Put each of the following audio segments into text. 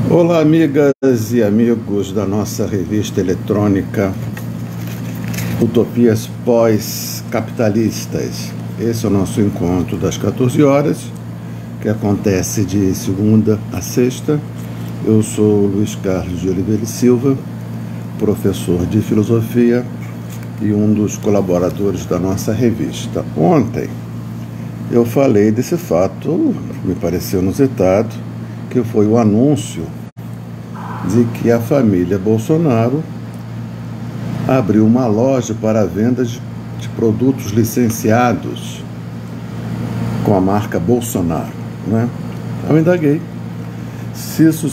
Olá, amigas e amigos da nossa revista eletrônica Utopias Pós-Capitalistas. Esse é o nosso encontro das 14 horas, que acontece de segunda a sexta. Eu sou Luiz Carlos de Oliveira e Silva, professor de filosofia e um dos colaboradores da nossa revista. Ontem eu falei desse fato, me pareceu inusitado, que foi o anúncio de que a família Bolsonaro abriu uma loja para a venda de produtos licenciados com a marca Bolsonaro, né? Eu indaguei se isso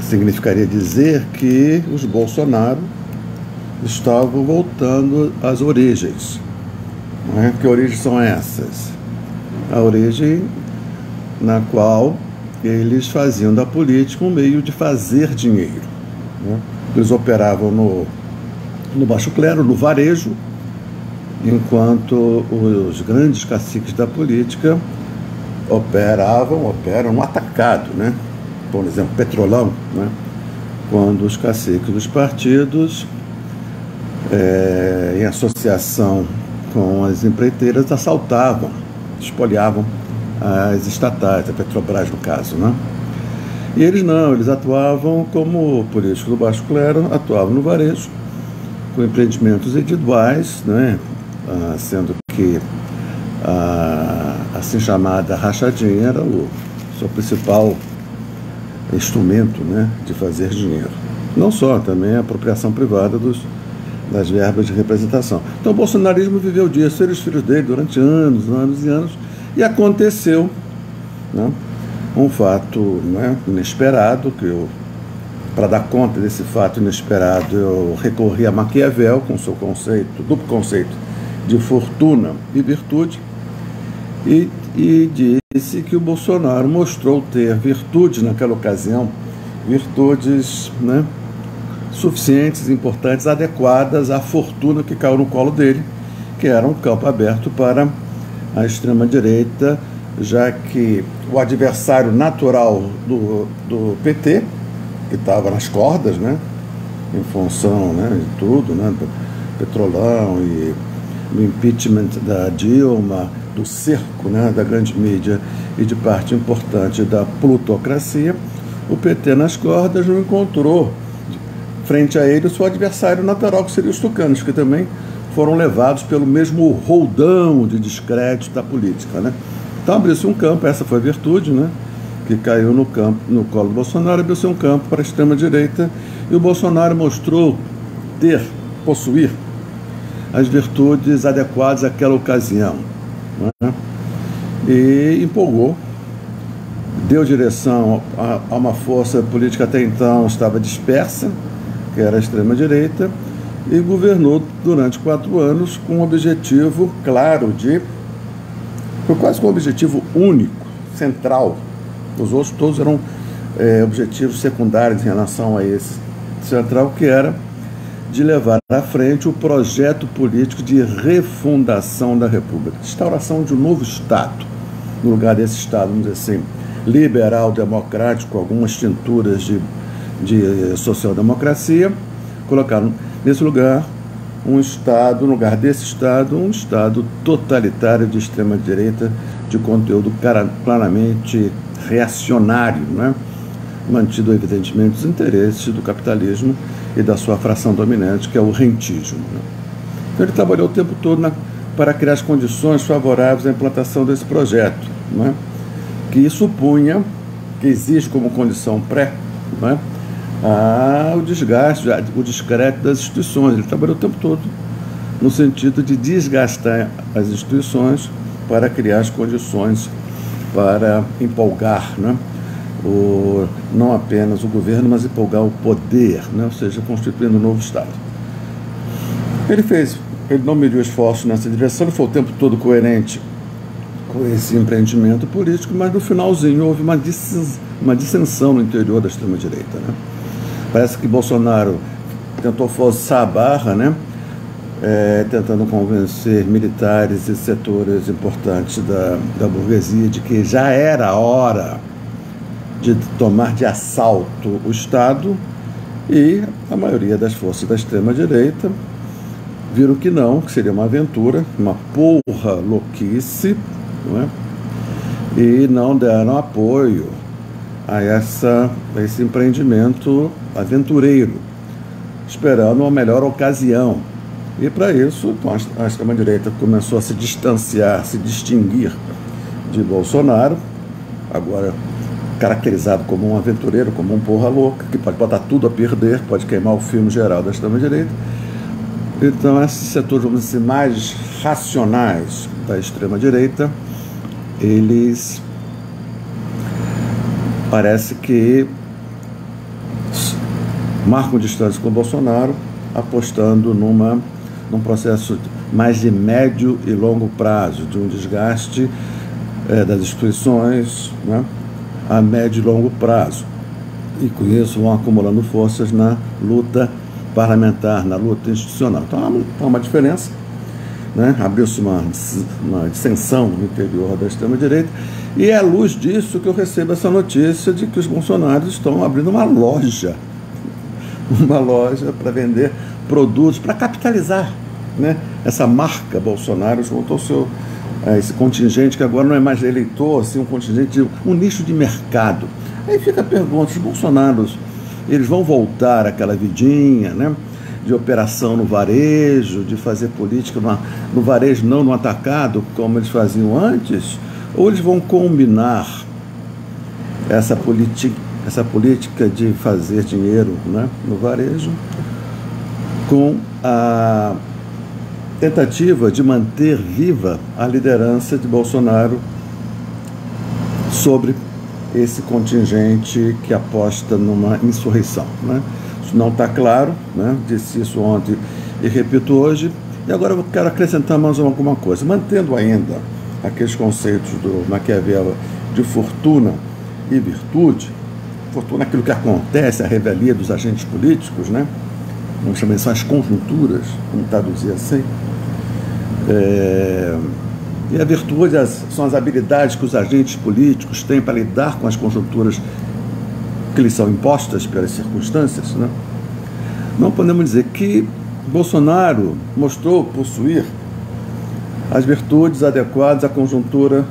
significaria dizer que os Bolsonaro estavam voltando às origens, né? Que origens são essas? A origem na qual eles faziam da política um meio de fazer dinheiro, né? Eles operavam no baixo clero, no varejo, enquanto os grandes caciques da política operam no atacado, né? Por exemplo, Petrolão, né? Quando os caciques dos partidos, em associação com as empreiteiras, assaltavam, espoliavam as estatais, a Petrobras no caso, né? E eles não, eles atuavam como políticos do baixo clero, atuavam no varejo, com empreendimentos individuais, né? Sendo que a assim chamada rachadinha era o seu principal instrumento, né, de fazer dinheiro. Não só, também a apropriação privada das verbas de representação. Então o bolsonarismo viveu disso, eles filhos dele durante anos e anos, e aconteceu, né, um fato, né, inesperado, que para dar conta desse fato inesperado, eu recorri a Maquiavel com seu duplo conceito de fortuna e virtude, e disse que o Bolsonaro mostrou ter virtudes naquela ocasião, virtudes, né, suficientes, importantes, adequadas à fortuna que caiu no colo dele, que era um campo aberto para a extrema-direita, já que o adversário natural do PT, que estava nas cordas, né, em função, né, de tudo, né, do Petrolão e do impeachment da Dilma, do cerco, né, da grande mídia e de parte importante da plutocracia, o PT nas cordas não encontrou frente a ele o seu adversário natural, que seria os tucanos, que também foram levados pelo mesmo roldão de descrédito da política, né? Então abriu-se um campo, essa foi a virtude, né, que caiu no colo do Bolsonaro, abriu-se um campo para a extrema-direita, e o Bolsonaro mostrou possuir as virtudes adequadas àquela ocasião, né? E empolgou, deu direção a uma força política até então estava dispersa, que era a extrema-direita, e governou durante 4 anos com um objetivo claro foi quase com um objetivo único, central. Os outros todos eram objetivos secundários em relação a esse central, que era de levar à frente o projeto político de refundação da República, de instauração de um novo Estado, no lugar desse Estado, vamos dizer assim, liberal, democrático, algumas tinturas de social-democracia, colocaram nesse lugar um Estado, no lugar desse Estado, um Estado totalitário de extrema-direita, de conteúdo claramente reacionário, né? Mantido, evidentemente, os interesses do capitalismo e da sua fração dominante, que é o rentismo, né? Então ele trabalhou o tempo todo para criar as condições favoráveis à implantação desse projeto, né? Que supunha, que exige como condição né, o desgaste, o descrédito das instituições. Ele trabalhou o tempo todo no sentido de desgastar as instituições para criar as condições para empolgar, né, não apenas o governo, mas empolgar o poder, né, ou seja, constituindo um novo Estado. Ele não mediu esforço nessa direção, ele foi o tempo todo coerente com esse empreendimento político, mas no finalzinho houve uma dissensão no interior da extrema-direita, né? Parece que Bolsonaro tentou forçar a barra, né, tentando convencer militares e setores importantes da burguesia de que já era a hora de tomar de assalto o Estado, e a maioria das forças da extrema-direita viram que não, que seria uma aventura, uma porra louquice, não é? E não deram apoio a esse empreendimento aventureiro, esperando uma melhor ocasião. E para isso, então, a extrema-direita começou a se distanciar, se distinguir de Bolsonaro, agora caracterizado como um aventureiro, como um porra louca, que pode botar tudo a perder, pode queimar o filme geral da extrema-direita. Então, esses setores, vamos dizer, mais racionais da extrema-direita, eles parece que marcam distância com o Bolsonaro, apostando num processo mais de médio e longo prazo, de um desgaste das instituições, né, a médio e longo prazo. E com isso vão acumulando forças na luta parlamentar, na luta institucional. Então há uma diferença, né? Abriu-se uma dissensão no interior da extrema-direita, e é à luz disso que eu recebo essa notícia de que os bolsonaristas estão abrindo uma loja para vender produtos, para capitalizar, né, essa marca Bolsonaro junto ao seu esse contingente que agora não é mais eleitor, assim, um contingente, um nicho de mercado. Aí fica a pergunta: os bolsonaros, eles vão voltar àquela vidinha, né, de operação no varejo, de fazer política no varejo, não no atacado, como eles faziam antes? Ou eles vão combinar essa política de fazer dinheiro, né, no varejo com a tentativa de manter viva a liderança de Bolsonaro sobre esse contingente que aposta numa insurreição, né? Isso não está claro, né? Disse isso ontem e repito hoje. E agora eu quero acrescentar mais alguma coisa, mantendo ainda aqueles conceitos do Maquiavel de fortuna e virtude. Fortuna é aquilo que acontece, a revelia dos agentes políticos, né? Vamos chamar isso as conjunturas, vamos traduzir assim. E a virtude são as habilidades que os agentes políticos têm para lidar com as conjunturas que lhes são impostas pelas circunstâncias, né? Não podemos dizer que Bolsonaro mostrou possuir as virtudes adequadas à conjuntura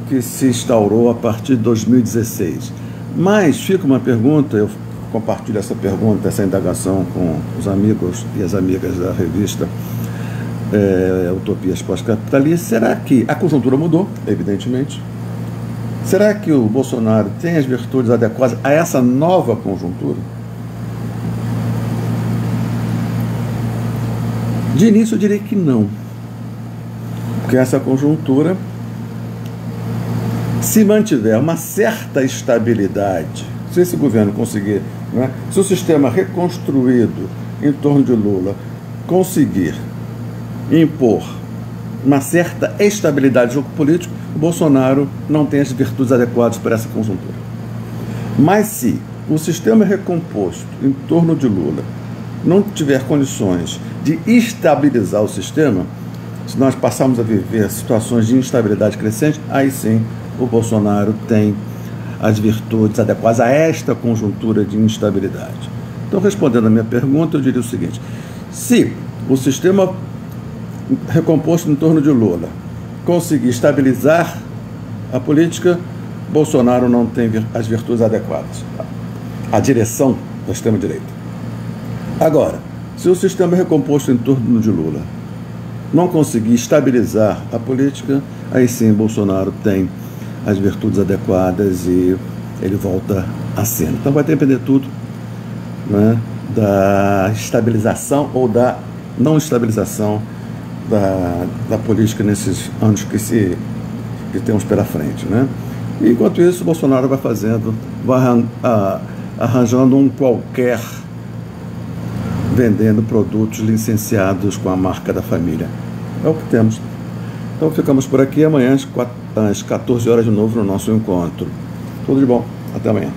que se instaurou a partir de 2016. Mas fica uma pergunta, eu compartilho essa pergunta, essa indagação com os amigos e as amigas da revista Utopias Pós-Capitalistas. Será que a conjuntura mudou, evidentemente? Será que o Bolsonaro tem as virtudes adequadas a essa nova conjuntura? De início eu diria que não, porque essa conjuntura, se mantiver uma certa estabilidade, se esse governo conseguir, né, se o sistema reconstruído em torno de Lula conseguir impor uma certa estabilidade de jogo político, o Bolsonaro não tem as virtudes adequadas para essa conjuntura. Mas se o sistema recomposto em torno de Lula não tiver condições de estabilizar o sistema, se nós passarmos a viver situações de instabilidade crescente, aí sim o Bolsonaro tem as virtudes adequadas a esta conjuntura de instabilidade. Então, respondendo a minha pergunta, eu diria o seguinte: se o sistema recomposto em torno de Lula conseguir estabilizar a política, Bolsonaro não tem as virtudes adequadas, a direção da extrema-direita. Agora, se o sistema recomposto em torno de Lula não conseguir estabilizar a política, aí sim Bolsonaro tem as virtudes adequadas e ele volta à cena. Então vai depender tudo, né, da estabilização ou da não estabilização da política nesses anos que temos pela frente, né? E, enquanto isso, o Bolsonaro vai arranjando um qualquer, vendendo produtos licenciados com a marca da família. É o que temos. Então ficamos por aqui. Amanhã às 14 horas de novo no nosso encontro. Tudo de bom. Até amanhã.